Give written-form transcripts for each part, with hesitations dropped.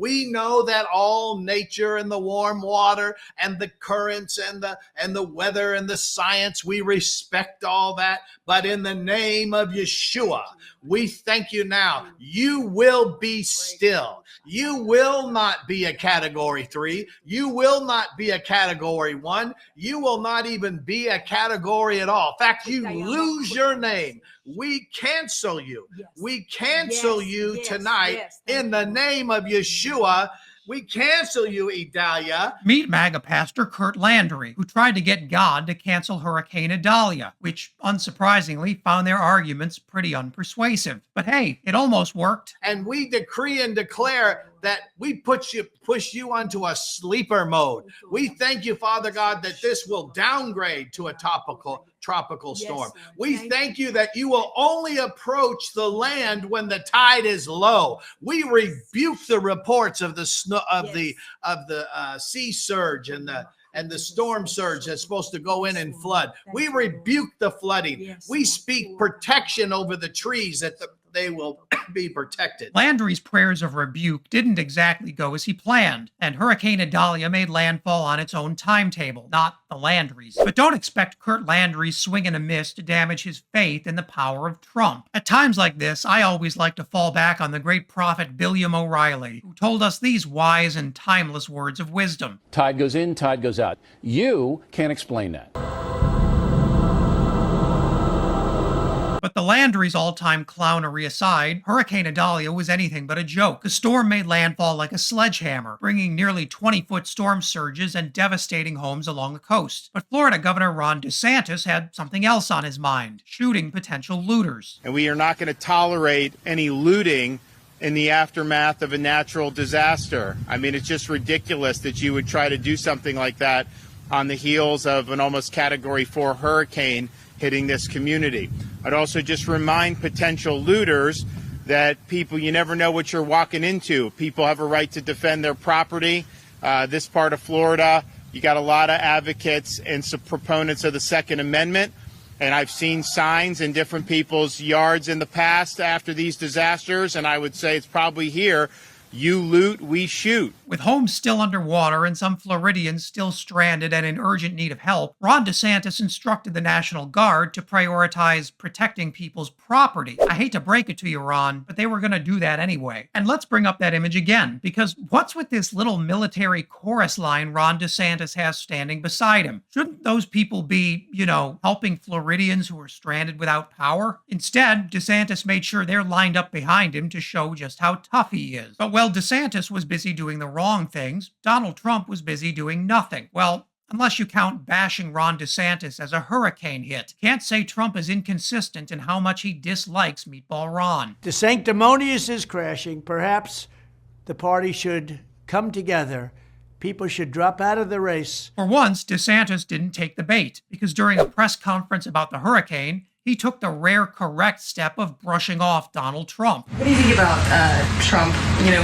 We know that all nature and the warm water and the currents and the weather and the science, we respect all that. But in the name of Yeshua, we thank you now. You will be still. You will not be a category 3. You will not be a category 1. You will not even be a category at all. In fact, you lose your name. We cancel you. We cancel you tonight in the name of Yeshua. We cancel you, Idalia. Meet MAGA Pastor Curt Landry, who tried to get God to cancel Hurricane Idalia, which, unsurprisingly, found their arguments pretty unpersuasive. But hey, it almost worked. And we decree and declare that we push you onto a sleeper mode. We thank you, Father God, that this will downgrade to a tropical storm. We thank you that you will only approach the land when the tide is low. We rebuke the reports of the sea surge and the storm surge that's supposed to go in and flood. We rebuke the flooding. We speak protection over the trees that they will be protected. Landry's prayers of rebuke didn't exactly go as he planned, and Hurricane Idalia made landfall on its own timetable, not the Landry's. But don't expect Curt Landry's swing and a miss to damage his faith in the power of Trump. At times like this, I always like to fall back on the great prophet William O'Reilly, who told us these wise and timeless words of wisdom. Tide goes in, tide goes out. You can't explain that. But the Landry's all-time clownery aside, Hurricane Idalia was anything but a joke. The storm made landfall like a sledgehammer, bringing nearly 20-foot storm surges and devastating homes along the coast. But Florida Governor Ron DeSantis had something else on his mind: shooting potential looters. And we are not going to tolerate any looting in the aftermath of a natural disaster. I mean, it's just ridiculous that you would try to do something like that on the heels of an almost Category 4 hurricane hitting this community. I'd also just remind potential looters that you never know what you're walking into. People have a right to defend their property. This part of Florida, you got a lot of advocates and some proponents of the Second Amendment. And I've seen signs in different people's yards in the past after these disasters, and I would say it's probably here. You loot, we shoot. With homes still underwater and some Floridians still stranded and in urgent need of help, Ron DeSantis instructed the National Guard to prioritize protecting people's property. I hate to break it to you, Ron, but they were going to do that anyway. And let's bring up that image again, because what's with this little military chorus line Ron DeSantis has standing beside him? Shouldn't those people be, helping Floridians who are stranded without power? Instead, DeSantis made sure they're lined up behind him to show just how tough he is. But while DeSantis was busy doing the wrong things, Donald Trump was busy doing nothing. Well, unless you count bashing Ron DeSantis as a hurricane hit. Can't say Trump is inconsistent in how much he dislikes Meatball Ron. The sanctimonious is crashing. Perhaps the party should come together. People should drop out of the race. For once, DeSantis didn't take the bait, because during a press conference about the hurricane, he took the rare correct step of brushing off Donald Trump. What do you think about Trump?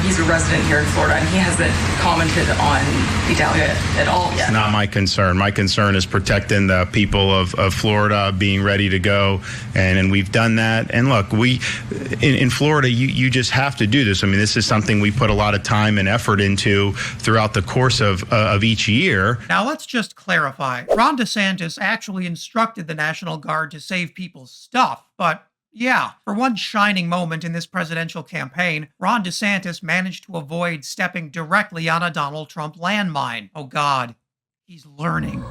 He's a resident here in Florida, and he hasn't commented on Idalia at all yet. It's not my concern. My concern is protecting the people of Florida, being ready to go, and we've done that. And look, in Florida, you just have to do this. I mean, this is something we put a lot of time and effort into throughout the course of each year. Now, let's just clarify. Ron DeSantis actually instructed the National Guard to save people's stuff, but yeah, for one shining moment in this presidential campaign, Ron DeSantis managed to avoid stepping directly on a Donald Trump landmine. Oh God, he's learning.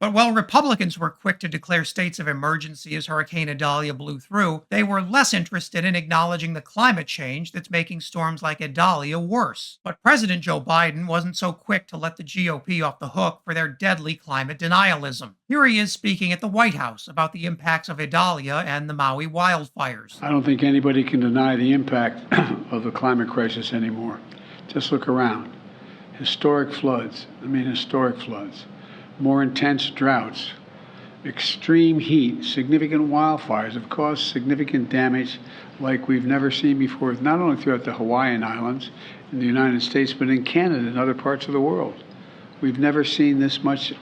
But while Republicans were quick to declare states of emergency as Hurricane Idalia blew through, they were less interested in acknowledging the climate change that's making storms like Idalia worse. But President Joe Biden wasn't so quick to let the GOP off the hook for their deadly climate denialism. Here he is speaking at the White House about the impacts of Idalia and the Maui wildfires. I don't think anybody can deny the impact of the climate crisis anymore. Just look around. Historic floods. More intense droughts, extreme heat, significant wildfires have caused significant damage like we've never seen before, not only throughout the Hawaiian Islands in the United States, but in Canada and other parts of the world. We've never seen this much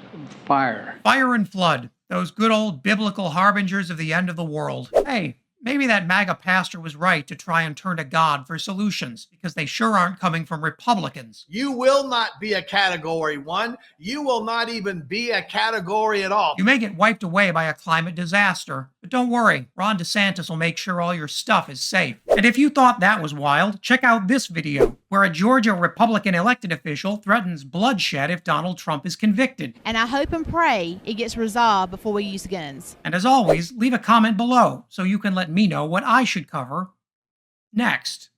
fire. Fire and flood, those good old biblical harbingers of the end of the world. Hey, maybe that MAGA pastor was right to try and turn to God for solutions, because they sure aren't coming from Republicans. You will not be a category 1. You will not even be a category at all. You may get wiped away by a climate disaster, but don't worry, Ron DeSantis will make sure all your stuff is safe. And if you thought that was wild, check out this video, where a Georgia Republican elected official threatens bloodshed if Donald Trump is convicted. And I hope and pray it gets resolved before we use guns. And as always, leave a comment below so you can let me know what I should cover next.